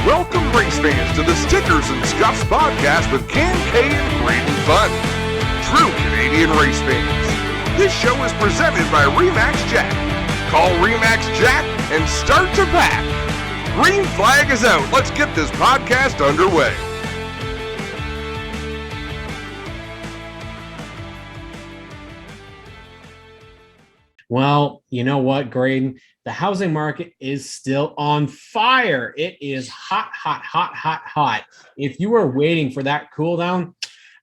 Welcome, race fans, to the Stickers and Scuffs podcast with Cam K and BUNN. True Canadian race fans. This show is presented by Remax Jack. Call Remax Jack and start to pack. Green flag is out. Let's get this podcast underway. Well, you know what, Graydon? The housing market is still on fire. It is hot, hot, hot, hot, hot. If you are waiting for that cool down,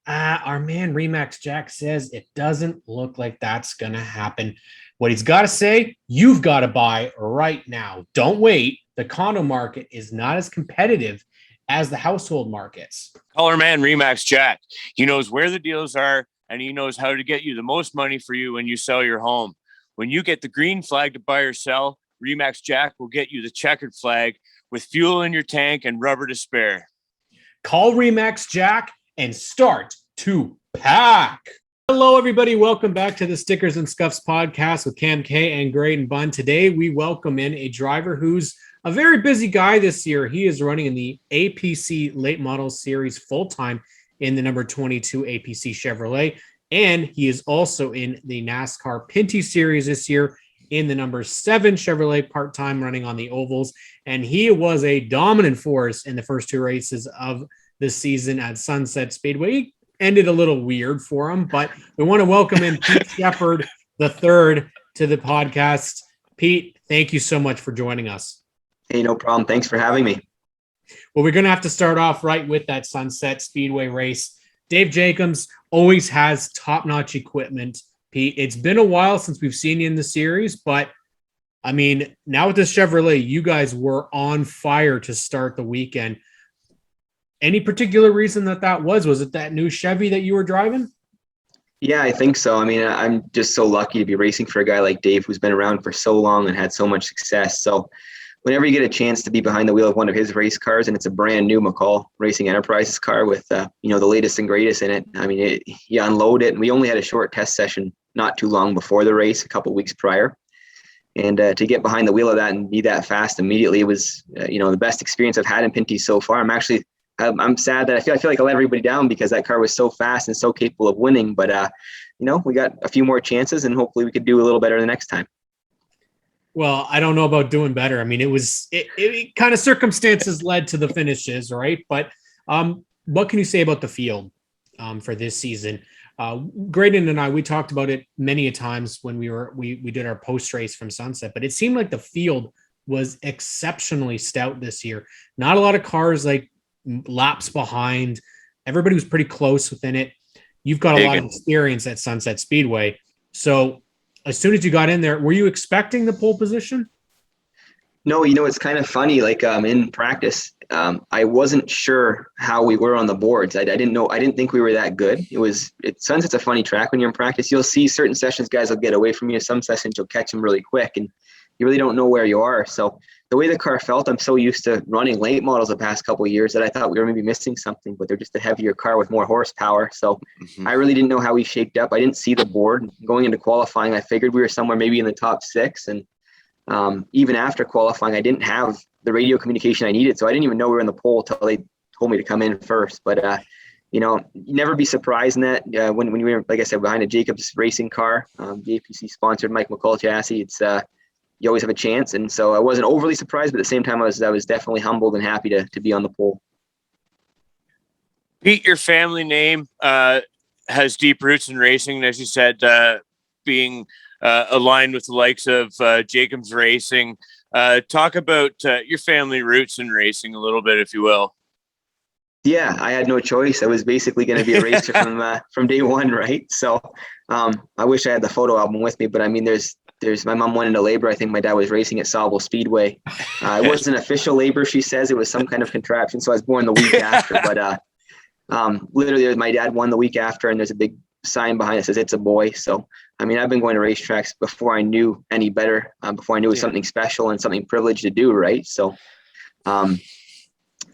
our man Remax Jack says it doesn't look like that's going to happen. What he's got to say, you've got to buy right now. Don't wait. The condo market is not as competitive as the household markets. Call our man Remax Jack. He knows where the deals are, and he knows how to get you the most money for you when you sell your home. When you get the green flag to buy or sell, Remax Jack will get you the checkered flag with fuel in your tank and rubber to spare. Call Remax Jack and start to pack. Hello, everybody. Welcome back to the Stickers and Scuffs podcast with Cam K and GRAYDON BUNN. Today, we welcome in a driver who's a very busy guy this year. He is running in the APC Late Model Series full-time in the number 22 APC Chevrolet. And he is also in the NASCAR Pinty Series this year in the number 7 Chevrolet part-time running on the ovals. And he was a dominant force in the first two races of the season at Sunset Speedway. He ended a little weird for him, but we want to welcome in Pete Shepard III to the podcast. Pete, thank you so much for joining us. Hey, no problem. Thanks for having me. Well, we're going to have to start off right with that Sunset Speedway race. Dave Jacobs always has top-notch equipment. Pete, it's been a while since we've seen you in the series, but I mean, now with this Chevrolet, you guys were on fire to start the weekend. Any particular reason that was? Was it that new Chevy that you were driving? Yeah, I think so. I mean, I'm just so lucky to be racing for a guy like Dave, who's been around for so long and had so much success. So whenever you get a chance to be behind the wheel of one of his race cars, and it's a brand new McCall Racing Enterprises car with, the latest and greatest in it. I mean, you unload it, and we only had a short test session not too long before the race, a couple weeks prior. And to get behind the wheel of that and be that fast immediately, it was, the best experience I've had in Pinty so far. I'm sad that I feel like I let everybody down because that car was so fast and so capable of winning. But, we got a few more chances, and hopefully we could do a little better the next time. Well, I don't know about doing better. I mean, it kind of circumstances led to the finishes, right? But what can you say about the field for this season? Graydon and I, we talked about it many a times when we did our post race from Sunset, but it seemed like the field was exceptionally stout this year. Not a lot of cars like laps behind. Everybody was pretty close within it. You've got a lot of experience at Sunset Speedway. So as soon as you got in there, were you expecting the pole position? No, it's kind of funny. Like in practice, I wasn't sure how we were on the boards. I didn't know. I didn't think we were that good. Sunset's a funny track when you're in practice. You'll see certain sessions guys will get away from you. Some sessions you'll catch them really quick, and you really don't know where you are. So the way the car felt, I'm so used to running late models the past couple of years that I thought we were maybe missing something, but they're just a heavier car with more horsepower. So I really didn't know how we shaped up. I didn't see the board going into qualifying. I figured we were somewhere maybe in the top 6. And even after qualifying, I didn't have the radio communication I needed. So I didn't even know we were in the pole until they told me to come in first. But, you never be surprised in that when you were, like I said, behind a Jacobs racing car, the APC sponsored Mike McCall chassis, it's, you always have a chance. And so I wasn't overly surprised, but at the same time, I was definitely humbled and happy to be on the pole. Pete, your family name has deep roots in racing. As you said, being aligned with the likes of Jacobs Racing. Talk about your family roots in racing a little bit, if you will. Yeah, I had no choice. I was basically going to be a racer from day one, right? So I wish I had the photo album with me, but I mean, there's my mom went into labor. I think my dad was racing at Sawville Speedway. It wasn't official labor, she says. It was some kind of contraption. So I was born the week after. But literally, my dad won the week after, and there's a big sign behind it that says it's a boy. So, I mean, I've been going to racetracks before I knew any better, before I knew it was something special and something privileged to do, right? So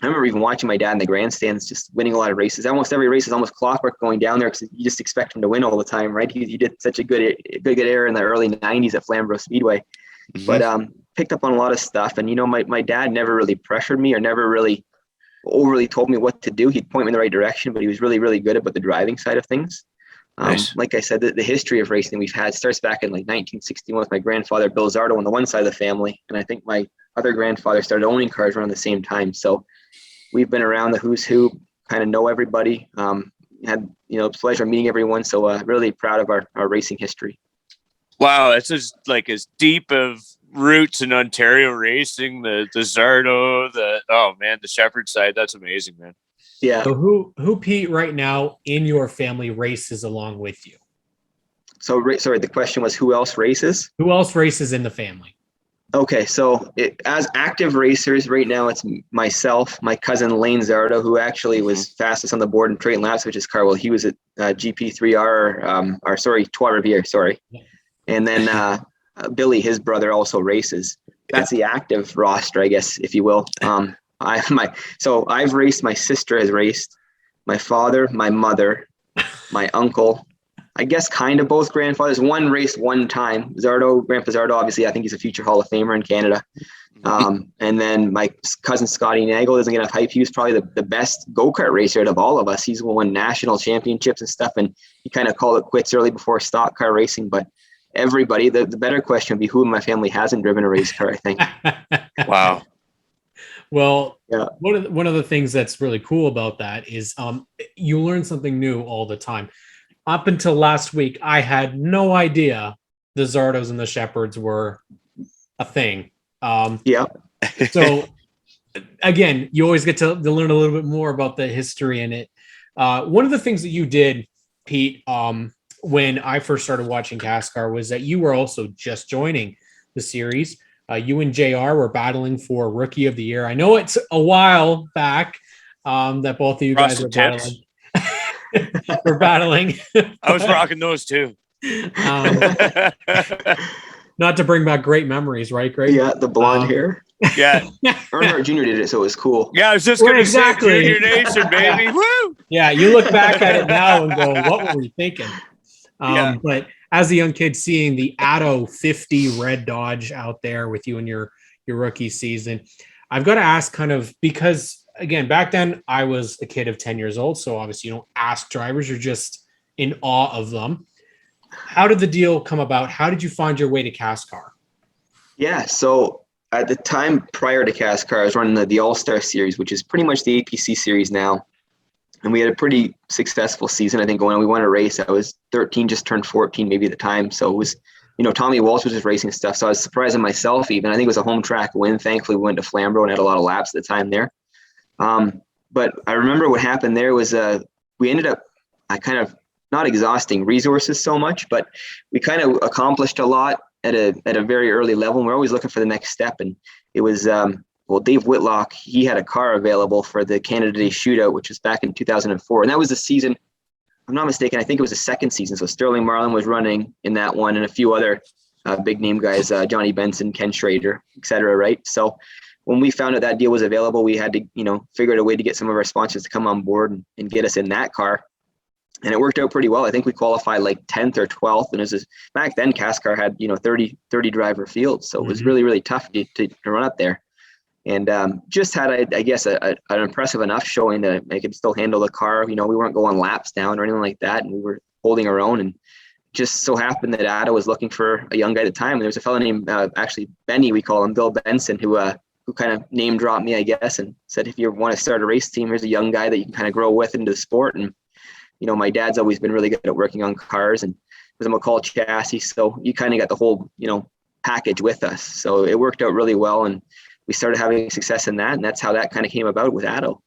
I remember even watching my dad in the grandstands, just winning a lot of races. Almost every race is almost clockwork going down there because you just expect him to win all the time, right? He did such a good era in the early 90s at Flamborough Speedway. Mm-hmm. But picked up on a lot of stuff. And, my dad never really pressured me or never really overly told me what to do. He'd point me in the right direction, but he was really, really good about the driving side of things. Nice. Like I said, the history of racing we've had starts back in like 1961 with my grandfather, Bill Zardo, on the one side of the family. And I think my other grandfather started owning cars around the same time. So we've been around the who's who, kind of know everybody. Had, pleasure meeting everyone. So really proud of our racing history. Wow. It's just like as deep of roots in Ontario racing, the Zardo, the Shepherd side. That's amazing, man. Yeah. So who Pete right now in your family races along with you? So sorry, the question was who else races? Who else races in the family? Okay, so as active racers right now, it's myself, my cousin Lane Zardo, who actually was fastest on the board in Trayton Laps, which is car. Well, he was at GP3R, Trois Rivières, sorry. Yeah. And then Billy, his brother, also races. That's the active roster, I guess, if you will. So I've raced. My sister has raced. My father, my mother, my uncle. I guess kind of both grandfathers. One raced one time. Grandpa Zardo, obviously, I think he's a future Hall of Famer in Canada. And then my cousin Scotty Nagel doesn't get enough hype. He was probably the best go-kart racer out of all of us. He's won national championships and stuff, and he kind of called it quits early before stock car racing. But everybody, the better question would be who in my family hasn't driven a race car, I think. Wow. Well, yeah. One of the things that's really cool about that is you learn something new all the time. Up until last week, I had no idea the Zardos and the Shepherds were a thing. So again, you always get to learn a little bit more about the history in it. One of the things that you did, Pete, when I first started watching CASCAR was that you were also just joining the series. You and JR were battling for Rookie of the Year. I know it's a while back that both of you guys were battling. We're battling. I was rocking those too. Not to bring back great memories, right, Greg? Yeah, the blonde hair. Yeah. Earnhardt Jr. did it, so it was cool. Yeah, I was just going to say Junior Nation, baby. Woo! Yeah, you look back at it now and go, what were we thinking? But as a young kid, seeing the Atto 50 red Dodge out there with you in your rookie season, I've got to ask because, again, back then I was a kid of 10 years old. So obviously you don't ask drivers, you're just in awe of them. How did the deal come about? How did you find your way to CASCAR? Yeah, so at the time prior to CASCAR, I was running the All-Star Series, which is pretty much the APC series now. And we had a pretty successful season, I think, going on. We won a race. I was 13, just turned 14 maybe at the time. So it was, Tommy Walsh was just racing stuff. So I was surprising myself even. I think it was a home track win. Thankfully, we went to Flamborough and had a lot of laps at the time there. But I remember what happened there was we ended up kind of not exhausting resources so much, but we kind of accomplished a lot at a very early level. And we're always looking for the next step. And it was, Dave Whitlock, he had a car available for the Canada Day Shootout, which was back in 2004. And that was the season, if I'm not mistaken, I think it was the second season. So Sterling Marlin was running in that one and a few other big name guys, Johnny Benson, Ken Schrader, et cetera, right? So when we found out that deal was available, we had to, figure out a way to get some of our sponsors to come on board and get us in that car. And it worked out pretty well. I think we qualified like 10th or 12th. And it was back then CASCAR had, 30 driver fields. So it was really, really tough to run up there. And just had, I guess, an impressive enough showing that I could still handle the car. We weren't going laps down or anything like that. And we were holding our own. And just so happened that Atto was looking for a young guy at the time. And there was a fellow named, actually, Benny, we call him, Bill Benson, who kind of name dropped me, I guess, and said, if you want to start a race team, here's a young guy that you can kind of grow with into the sport. And my dad's always been really good at working on cars and was a McCall chassis. So you kind of got the whole, package with us. So it worked out really well. And we started having success in that. And that's how that kind of came about with Atto.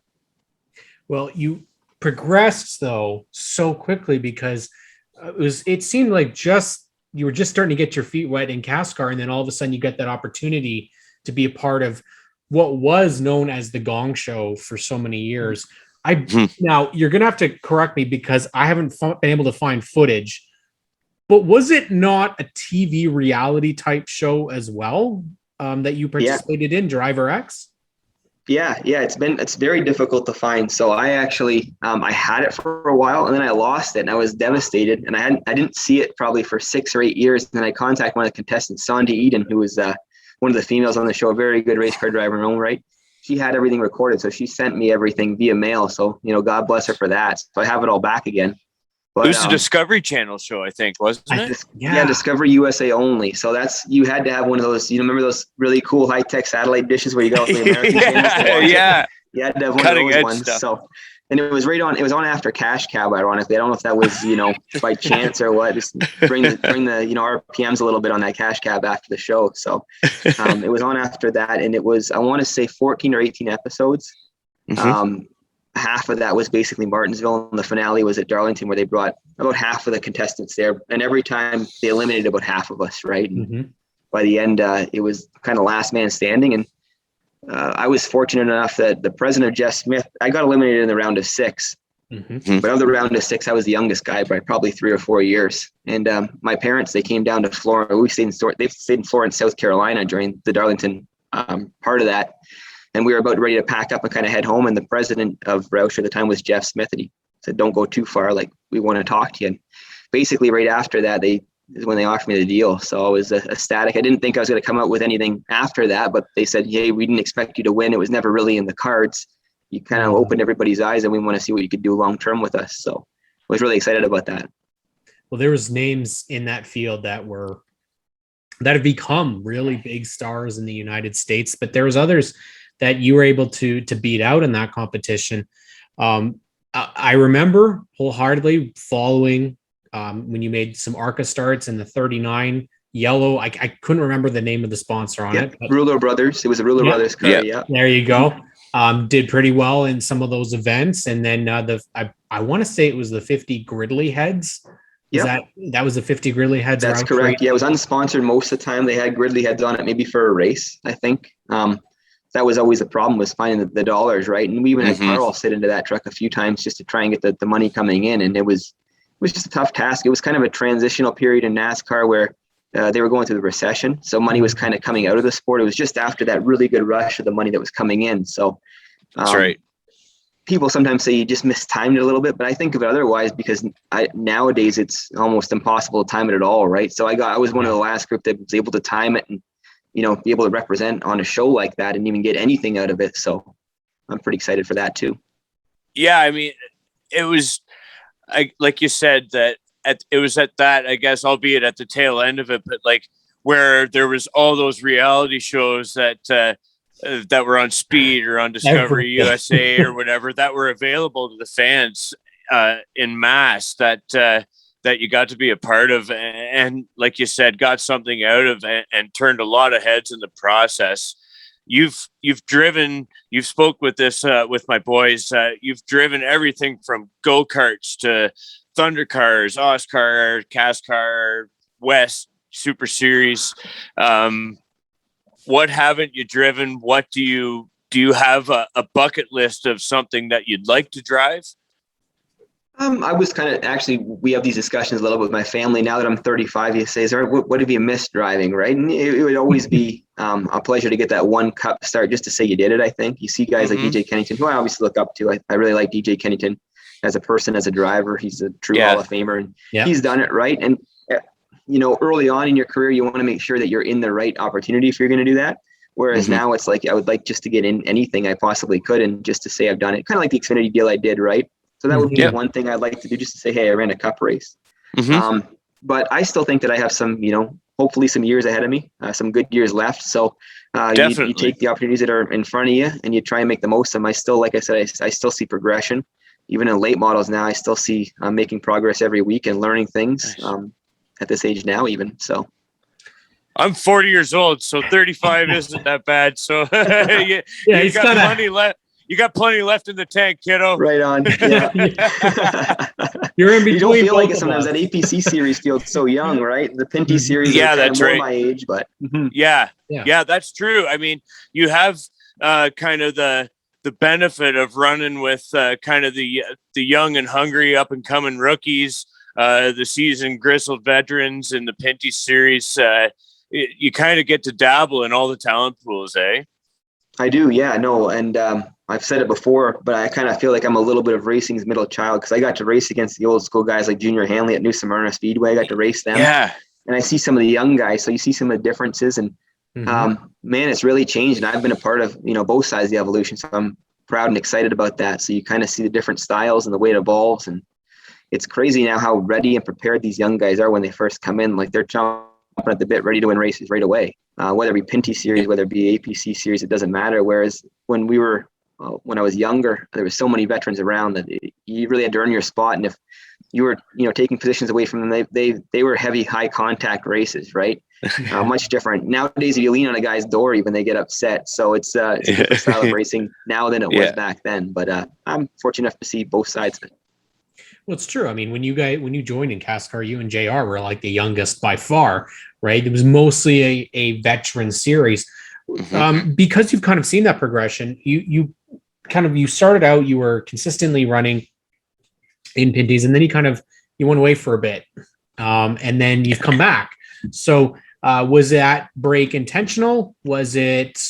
Well, you progressed though so quickly because it seemed like you were just starting to get your feet wet in CASCAR. And then all of a sudden you get that opportunity to be a part of what was known as the Gong Show for so many years. Now you're going to have to correct me because I haven't been able to find footage, but was it not a TV reality type show as well that you participated in, Driver X? Yeah. It's very difficult to find. So I actually, I had it for a while and then I lost it and I was devastated and I didn't see it probably for 6 or 8 years. And then I contacted one of the contestants, Sandy Eden, who was one of the females on the show, a very good race car driver in her own right. She had everything recorded, so she sent me everything via mail. So, God bless her for that. So I have it all back again. But, it was a Discovery Channel show, I think, wasn't it? Yeah, Discovery USA only. So you had to have one of those, remember those really cool high-tech satellite dishes where you got all the American channels to watch it? You had to have one of those ones. Stuff. So, and it was on after Cash Cab, ironically. I don't know if that was, by chance or what. Just bring the RPMs a little bit on that Cash Cab after the show. So it was on after that. And it was, I want to say 14 or 18 episodes. Mm-hmm. Half of that was basically Martinsville, and the finale was at Darlington, where they brought about half of the contestants there. And every time they eliminated about half of us, right? And by the end, it was kind of last man standing. And I was fortunate enough that the president of Jeff Smith, I got eliminated in the round of 6. But of the round of 6, I was the youngest guy by probably 3 or 4 years. And my parents, they came down to Florida. They've stayed in Florida, South Carolina during the Darlington part of that. And we were about ready to pack up and kind of head home. And the president of Roush at the time was Jeff Smith. And he said, "Don't go too far. Like, we want to talk to you." And basically right after that, is when they offered me the deal. So I was ecstatic. I didn't think I was going to come out with anything after that, but they said, "Hey, we didn't expect you to win. It was never really in the cards. You kind of opened everybody's eyes, and we want to see what you could do long-term with us." So I was really excited about that. Well, there was names in that field that have become really big stars in the United States, but there was others that you were able to beat out in that competition. I remember wholeheartedly following when you made some ARCA starts in the 39 yellow. I couldn't remember the name of the sponsor on it. But Ruler Brothers. It was a Ruler Brothers car. Yeah. There you go. Did pretty well in some of those events. And then I want to say it was the 50 Gridley heads. That was the 50 Gridley heads. That's correct. Yeah, it was unsponsored most of the time. They had Gridley heads on it, maybe for a race, I think. That was always the problem, was finding the dollars, right? And we even had Carl sit into that truck a few times just to try and get the money coming in. And it was just a tough task. It was kind of a transitional period in NASCAR where they were going through the recession. So money was kind of coming out of the sport. It was just after that really good rush of the money that was coming in. So that's right. People sometimes say you just mistimed it a little bit, but I think of it otherwise, because nowadays it's almost impossible to time it at all, right? So I was one of the last group that was able to time it and be able to represent on a show like that and even get anything out of it. So I'm pretty excited for that too. Yeah. I mean, it was, like you said, that it was at that, I guess, albeit at the tail end of it, but like where there was all those reality shows that were on Speed or on Discovery USA or whatever, that were available to the fans in mass, that you got to be a part of, and like you said, got something out of and turned a lot of heads in the process. You've spoke with this with my boys. You've driven everything from go-karts to Thunder cars, Oscar, CASCAR, West Super Series. What haven't you driven? What do you have a bucket list of something that you'd like to drive? I was we have these discussions a little bit with my family. Now that I'm 35, you say, what have you missed driving, right? And it would always be a pleasure to get that one cup start just to say you did it, I think. You see guys like DJ Kennington, who I obviously look up to. I really like DJ Kennington as a person, as a driver. He's a true Hall of Famer, and he's done it right. And, early on in your career, you want to make sure that you're in the right opportunity if you're going to do that. Whereas now it's like, I would like just to get in anything I possibly could and just to say I've done it. Kind of like the Xfinity deal I did, right? So that would be one thing I'd like to do, just to say, hey, I ran a cup race. But I still think that I have some, hopefully some years ahead of me, some good years left. So you take the opportunities that are in front of you and you try and make the most of them. I still, like I said, I still see progression. Even in late models now, I still see making progress every week and learning things at this age now even. So I'm 40 years old, so 35 isn't that bad. So you got plenty left. You got plenty left in the tank, kiddo. Right on. Yeah. You're in between. You don't feel like it sometimes. That APC series feels so young, right? The Pinty series, that's right. My age, but yeah, that's true. I mean, you have kind of the benefit of running with kind of the young and hungry up and coming rookies, the seasoned grizzled veterans in the Pinty series. You kind of get to dabble in all the talent pools, eh? I do, yeah, no, and I've said it before, but I kind of feel like I'm a little bit of racing's middle child, because I got to race against the old school guys like Junior Hanley at New Smyrna Speedway. I got to race them, and I see some of the young guys, so you see some of the differences, and Man, it's really changed. And I've been a part of, both sides of the evolution. So I'm proud and excited about that. So you kind of see the different styles and the way it evolves. And it's crazy now how ready and prepared these young guys are when they first come in. Like they're jumping at the bit, ready to win races right away. Whether it be Pinty series, whether it be APC series, it doesn't matter. Whereas when I was younger, there was so many veterans around that you really had to earn your spot. And if you were, taking positions away from them, they were heavy, high contact races, right? Much different. Nowadays, if you lean on a guy's door, even they get upset. So it's a different style of racing now than it was back then. But I'm fortunate enough to see both sides of it. Well, it's true. I mean, when you joined in CASCAR, you and JR were like the youngest by far, right? It was mostly a veteran series. Because you've kind of seen that progression, you started out, you were consistently running in Pinties, and then you went away for a bit. And then you've come back. So was that break intentional? Was it,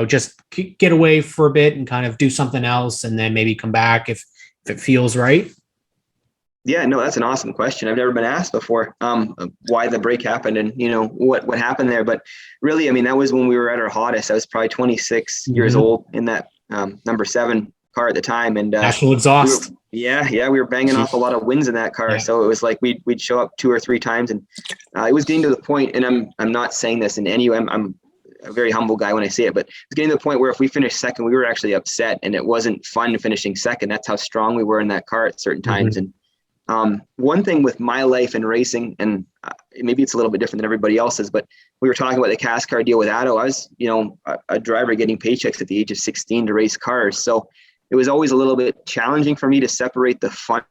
just get away for a bit and kind of do something else and then maybe come back if it feels right? Yeah, no, that's an awesome question. I've never been asked before why the break happened and, what happened there. But really, I mean, that was when we were at our hottest. I was probably 26 years old in that number 7 car at the time. And national exhaust. We were banging off a lot of wins in that car. Yeah. So it was like we'd show up 2 or 3 times. And it was getting to the point, and I'm not saying this in any way. I'm a very humble guy when I say it, but it's getting to the point where if we finished second, we were actually upset, and it wasn't fun finishing second. That's how strong we were in that car at certain times. And one thing with my life and racing, and maybe it's a little bit different than everybody else's, but we were talking about the CASCAR deal with Addo. I was, a driver getting paychecks at the age of 16 to race cars. So it was always a little bit challenging for me to separate the fun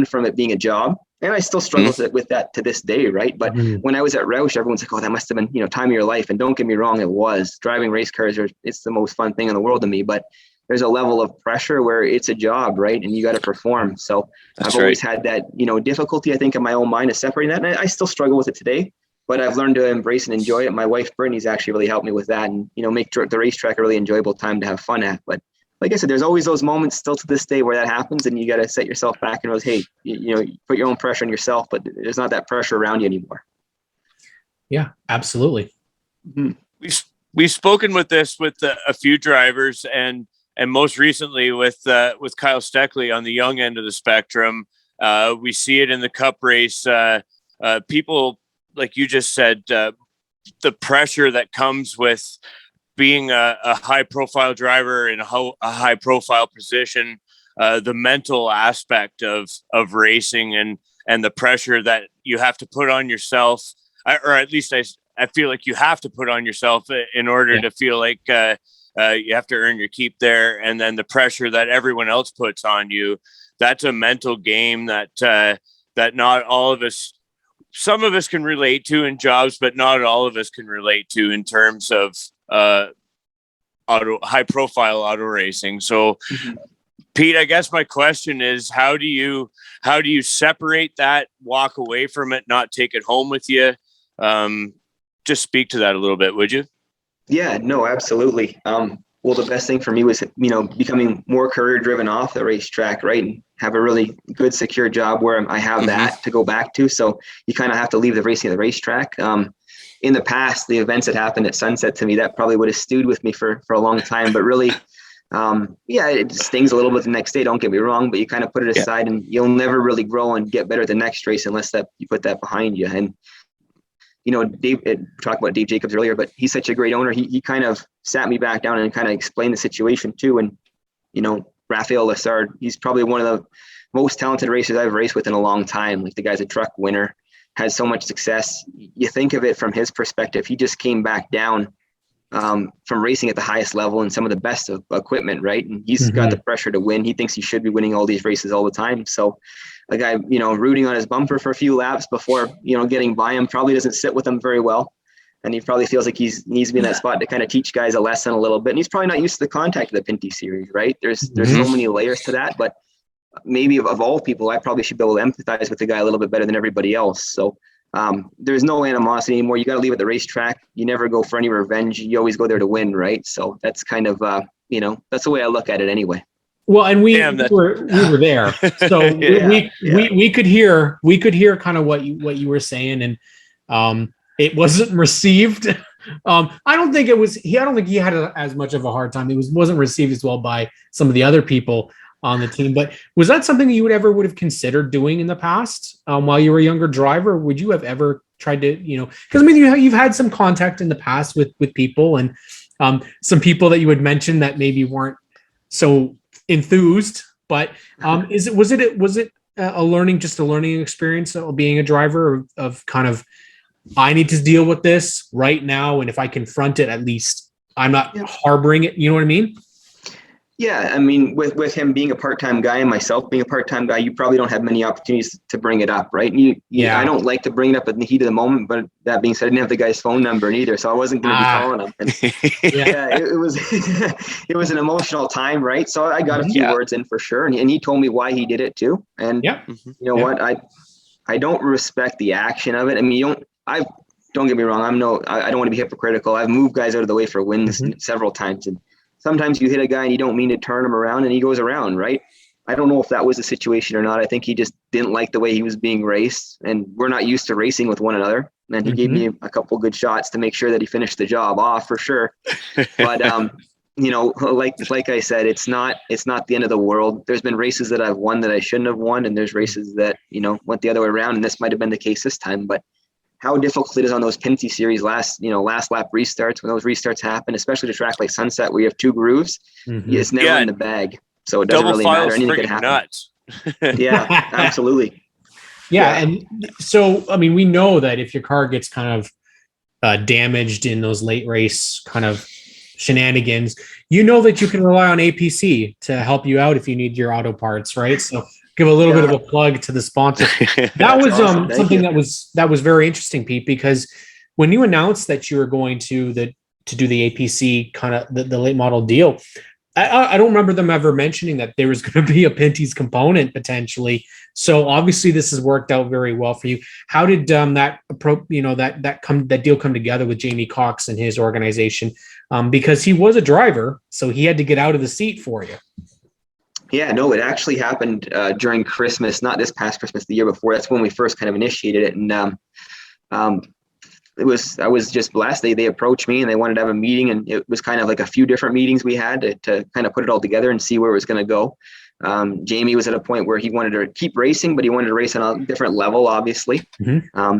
from it being a job. And I still struggle with that to this day, right? But when I was at Roush, everyone's like, oh, that must have been, time of your life. And don't get me wrong, it was. Driving race cars, it's the most fun thing in the world to me. But there's a level of pressure where it's a job, right? And you got to perform. So I've always had that, difficulty, I think, in my own mind of separating that. And I still struggle with it today, but I've learned to embrace and enjoy it. My wife, Brittany's actually really helped me with that and, make the racetrack a really enjoyable time to have fun at. But like I said, there's always those moments still to this day where that happens, and you got to set yourself back and realize, hey, you put your own pressure on yourself, but there's not that pressure around you anymore. Yeah, absolutely. We've spoken with a few drivers, and most recently with Kyle Steckley on the young end of the spectrum. We see it in the Cup race. People, like you just said, the pressure that comes with being a high-profile driver in a high-profile position, the mental aspect of racing and the pressure that you have to put on yourself, or at least I feel like you have to put on yourself in order to feel like you have to earn your keep there. And then the pressure that everyone else puts on you, that's a mental game that not all of us, some of us can relate to in jobs, but not all of us can relate to in terms of high profile auto racing. So Pete, I guess my question is, how do you separate that, walk away from it, not take it home with you? Just speak to that a little bit, would you? Yeah, no, absolutely. Well, the best thing for me was, becoming more career driven off the racetrack, right? And have a really good, secure job where I have that to go back to. So you kind of have to leave the racing at the racetrack. In the past, the events that happened at Sunset, to me, that probably would have stewed with me for a long time. But really, it stings a little bit the next day, don't get me wrong, but you kind of put it aside and you'll never really grow and get better at the next race unless you put that behind you. And Dave talked about Dave Jacobs earlier, but he's such a great owner. He kind of sat me back down and kind of explained the situation too. And, Raphael Lessard, he's probably one of the most talented racers I've raced with in a long time. Like, the guy's a truck winner, has so much success. You think of it from his perspective, he just came back down from racing at the highest level and some of the best of equipment, right? And he's got the pressure to win. He thinks he should be winning all these races all the time. So a guy, rooting on his bumper for a few laps before, getting by him probably doesn't sit with him very well. And he probably feels like he needs to be in that spot to kind of teach guys a lesson a little bit. And he's probably not used to the contact of the Pinty series, right? There's so many layers to that, but maybe of all people, I probably should be able to empathize with the guy a little bit better than everybody else. So there's no animosity anymore. You got to leave at the racetrack. You never go for any revenge. You always go there to win, right? So that's kind of, that's the way I look at it anyway. Well, and we were there, so we could hear kind of what you were saying, and it wasn't received I don't think it was. I don't think he had as much of a hard time. It wasn't received as well by some of the other people on the team. But was that something that you would have considered doing in the past while you were a younger driver? Would you have ever tried to, because I mean, you've had some contact in the past with people and some people that you would mention that maybe weren't so enthused. But was it a learning experience of being a driver of kind of, I need to deal with this right now, and if I confront it, at least I'm not harboring it. You know what I mean? Yeah, I mean, with him being a part-time guy and myself being a part-time guy, you probably don't have many opportunities to bring it up, right? I don't like to bring it up in the heat of the moment, but that being said, I didn't have the guy's phone number either, so I wasn't going to be calling him. And, it was it was an emotional time, right? So I got a few words in for sure, and he told me why he did it too. And what, I don't respect the action of it. I mean, don't get me wrong. I don't want to be hypocritical. I've moved guys out of the way for wins several times, and sometimes you hit a guy and you don't mean to turn him around and he goes around, right? I don't know if that was the situation or not. I think he just didn't like the way he was being raced, and we're not used to racing with one another. And he gave me a couple good shots to make sure that he finished the job off for sure. But, like I said, it's not the end of the world. There's been races that I've won that I shouldn't have won. And there's races that, went the other way around. And this might've been the case this time, but how difficult it is on those Pinty series last lap restarts, when those restarts happen, especially to track like Sunset where you have two grooves, it's never in the bag. So it doesn't really matter. Anything can happen. Nuts. Yeah, absolutely. Yeah. And so, I mean, we know that if your car gets kind of damaged in those late race kind of shenanigans, that you can rely on APC to help you out if you need your auto parts, right? So give a little bit of a plug to the sponsor. That was awesome. Something that was very interesting, Pete, because when you announced that you were going to do the APC kind of the late model deal, I don't remember them ever mentioning that there was going to be a Pinty's component potentially. So obviously this has worked out very well for you. How did that deal come together with Jamie Cox and his organization? Because he was a driver, so he had to get out of the seat for you. Yeah, no, it actually happened during Christmas, not this past Christmas, the year before. That's when we first kind of initiated it. And I was just blessed. They approached me and they wanted to have a meeting, and it was kind of like a few different meetings we had to kind of put it all together and see where it was going to go. Jamie was at a point where he wanted to keep racing, but he wanted to race on a different level, obviously.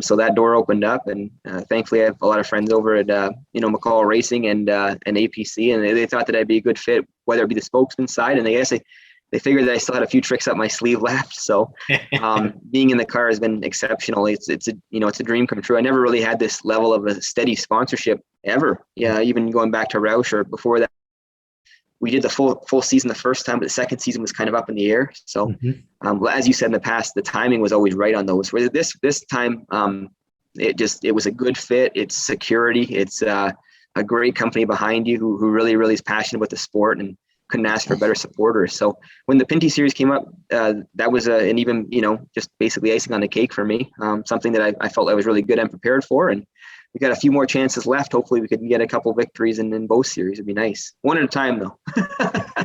So that door opened up, and thankfully I have a lot of friends over at McCall Racing and APC, and they thought that I'd be a good fit, whether it be the spokesman side, and they figured that I still had a few tricks up my sleeve left. So being in the car has been exceptional. It's a dream come true. I never really had this level of a steady sponsorship ever. Yeah, even going back to Roush or before that, we did the full season the first time, but the second season was kind of up in the air. So as you said in the past, the timing was always right on those. Where this time, it was a good fit. It's security. It's a great company behind you who really, really is passionate about the sport and couldn't ask for better supporters. So when the Pinty series came up, that was an even, just basically icing on the cake for me. Something that I felt I was really good and prepared for. And we got a few more chances left. Hopefully we could get a couple victories in both series. It'd be nice. One at a time though.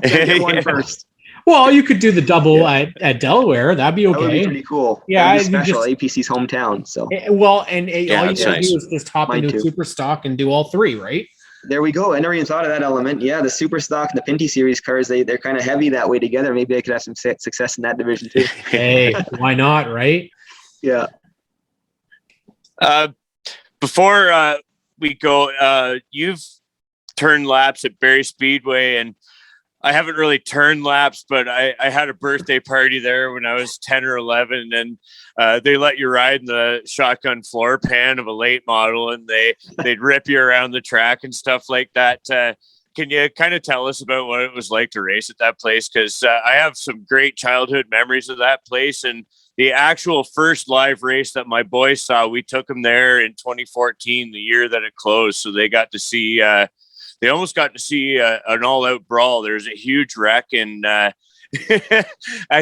Get one first. Well, you could do the double at Delaware. That'd be okay. That would be pretty cool. Yeah, that'd be special. APC's hometown. So all you gotta do is just hop into a super stock and do all three, right? There we go. I never even thought of that element. Yeah, the super stock and the Pinty series cars, they're kind of heavy that way together. Maybe I could have some success in that division too. Hey, why not, right? Yeah. Before we go, you've turned laps at Barrie Speedway, and I haven't really turned laps, but I had a birthday party there when I was 10 or 11, and they let you ride in the shotgun floor pan of a late model, and they'd rip you around the track and stuff like that. Can you kind of tell us about what it was like to race at that place? Because I have some great childhood memories of that place, and the actual first live race that my boys saw, we took them there in 2014, the year that it closed. So they got to see, they almost got to see an all-out brawl. There's a huge wreck, and I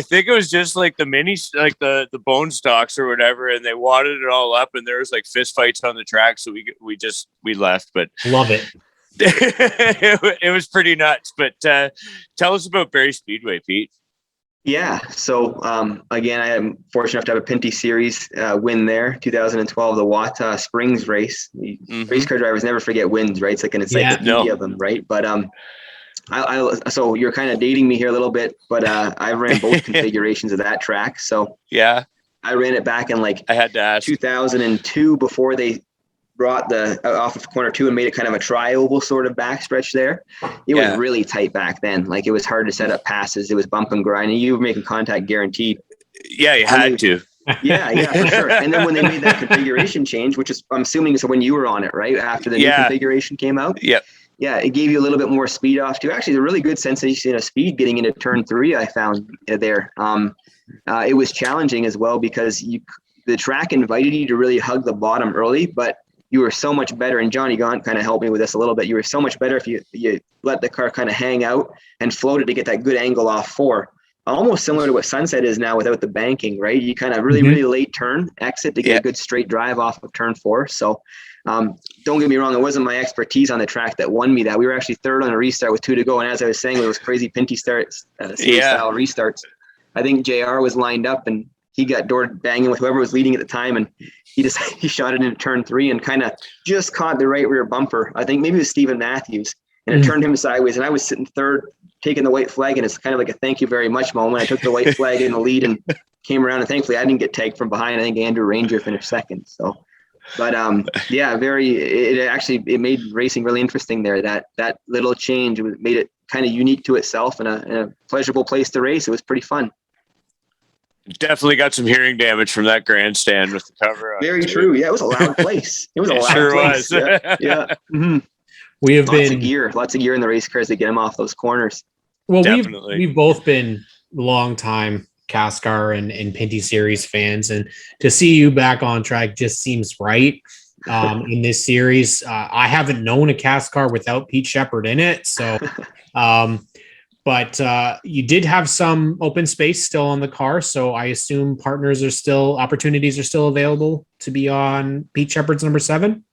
think it was just like the the bone stocks or whatever, and they wadded it all up, and there was like fist fights on the track. So we left, but love it. It was pretty nuts. But tell us about Barrie Speedway, Pete. Yeah. So again, I am fortunate enough to have a Pinty series win there. 2012, the Wata Springs race. Race car drivers never forget wins, right? It's like an encyclopedia of them, right? But so you're kind of dating me here a little bit, but I ran both configurations of that track. So yeah, I ran it back in like I had to ask 2002 before they brought the off of corner 2 and made it kind of a tri-oval sort of backstretch there. It was really tight back then. Like it was hard to set up passes. It was bump and grind, and you were making contact guaranteed. Yeah, you had to. Yeah, for sure. And then when they made that configuration change, which is I'm assuming is when you were on it, right? After the new configuration came out. Yep. Yeah, it gave you a little bit more speed off too. Actually, a really good sensation of speed getting into turn 3, I found there. It was challenging as well because the track invited you to really hug the bottom early, but you were so much better. And Johnny Gaunt kind of helped me with this a little bit. You were so much better if you let the car kind of hang out and floated to get that good angle off 4. Almost similar to what Sunset is now without the banking, right? You kind of really late turn exit to get a good straight drive off of turn 4. So don't get me wrong, it wasn't my expertise on the track that won me that. We were actually third on a restart with 2 to go. And as I was saying, with those crazy Pinty style restarts, I think JR was lined up and he got door banging with whoever was leading at the time. And he shot it into turn 3 and kind of just caught the right rear bumper. I think maybe it was Stephen Matthews, and it turned him sideways. And I was sitting third, taking the white flag, and it's kind of like a thank you very much moment. I took the white flag in the lead and came around, and thankfully I didn't get tagged from behind. I think Andrew Ranger finished second. So, but it made racing really interesting there. That little change made it kind of unique to itself and a pleasurable place to race. It was pretty fun. Definitely got some hearing damage from that grandstand with the cover. Very true. Yeah, it was a loud place. It was a loud place. Yeah. Mm-hmm. We have lots of gear in the race cars to get them off those corners. Well, we've both been long time Cascar and Pinty series fans, and to see you back on track just seems right. In this series, I haven't known a Cascar without Pete Shepard in it, so. But you did have some open space still on the car, so I assume opportunities are still available to be on Pete Shepard's number 7.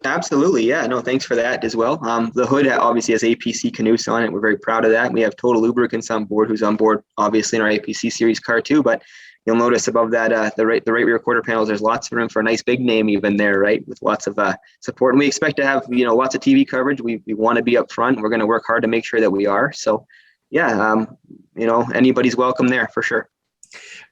Absolutely, yeah. No, thanks for that as well. The hood obviously has APC Canusa on it. We're very proud of that. We have Total Lubricants on board, who's on board obviously in our APC series car too. But you'll notice above that, the right rear quarter panels, there's lots of room for a nice big name even there, right? With lots of support, and we expect to have lots of TV coverage. We want to be up front. We're going to work hard to make sure that we are. So. Yeah, anybody's welcome there for sure.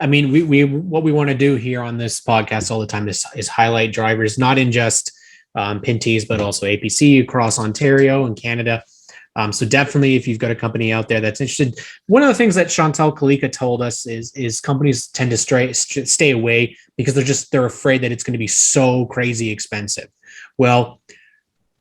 I mean, we what we want to do here on this podcast all the time is highlight drivers, not in just Pinty's, but also APC across Ontario and Canada. So definitely, if you've got a company out there that's interested, one of the things that Chantal Kalika told us is companies tend to stay away because they're afraid that it's going to be so crazy expensive. Well,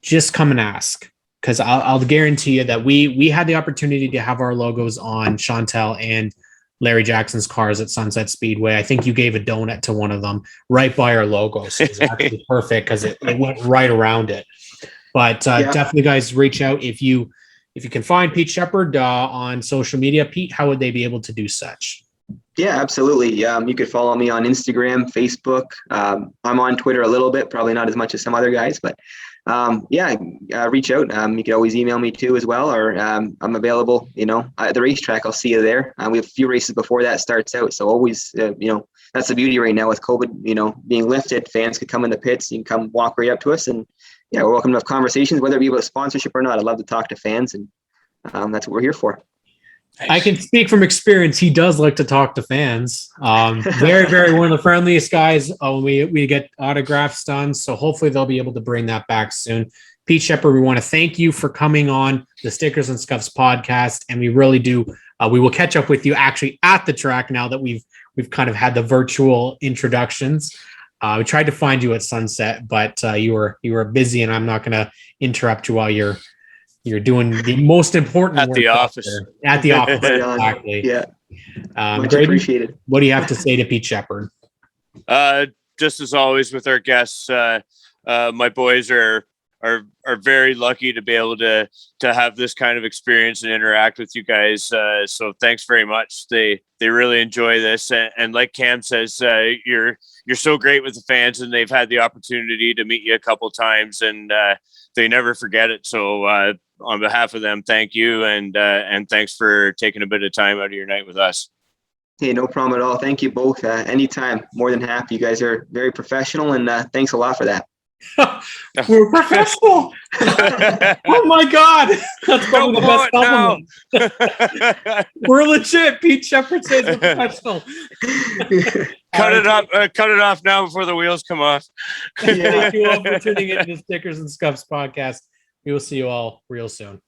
just come and ask. Because I'll guarantee you that we had the opportunity to have our logos on Chantal and Larry Jackson's cars at Sunset Speedway. I think you gave a donut to one of them right by our logo. So it was actually perfect because it went right around it. But definitely, guys, reach out if you can find Pete Shepard on social media. Pete, how would they be able to do such? Yeah, absolutely. You could follow me on Instagram, Facebook. I'm on Twitter a little bit, probably not as much as some other guys, but reach out. You could always email me too as well, or I'm available, at the racetrack. I'll see you there. We have a few races before that starts out. So always, that's the beauty right now with COVID, being lifted, fans could come in the pits. You can come walk right up to us, and we're welcome to have conversations, whether it be about sponsorship or not. I love to talk to fans, and that's what we're here for. I can speak from experience. He does like to talk to fans. Very, very one of the friendliest guys. We get autographs done, so hopefully they'll be able to bring that back soon. Pete Shepard, we want to thank you for coming on the Stickers and Scuffs podcast, and we really do. We will catch up with you actually at the track now that we've kind of had the virtual introductions. We tried to find you at Sunset, but you were busy, and I'm not going to interrupt you while you're doing the most important at work the office. At the office, exactly. Yeah. Much GRAYDON, appreciated. What do you have to say to Pete Shepard? Just as always with our guests, my boys are very lucky to be able to have this kind of experience and interact with you guys. So thanks very much. They really enjoy this, and like Cam says, you're so great with the fans, and they've had the opportunity to meet you a couple times, and they never forget it. So on behalf of them, thank you, and thanks for taking a bit of time out of your night with us. Hey, no problem at all. Thank you both. Anytime, more than happy. You guys are very professional, and thanks a lot for that. We're professional. Oh my God. That's probably the best compliment. We're legit. Pete Shepard says we're professional. Cut it off now before the wheels come off. Thank you all for tuning in to the Stickers and Scuffs podcast. We will see you all real soon.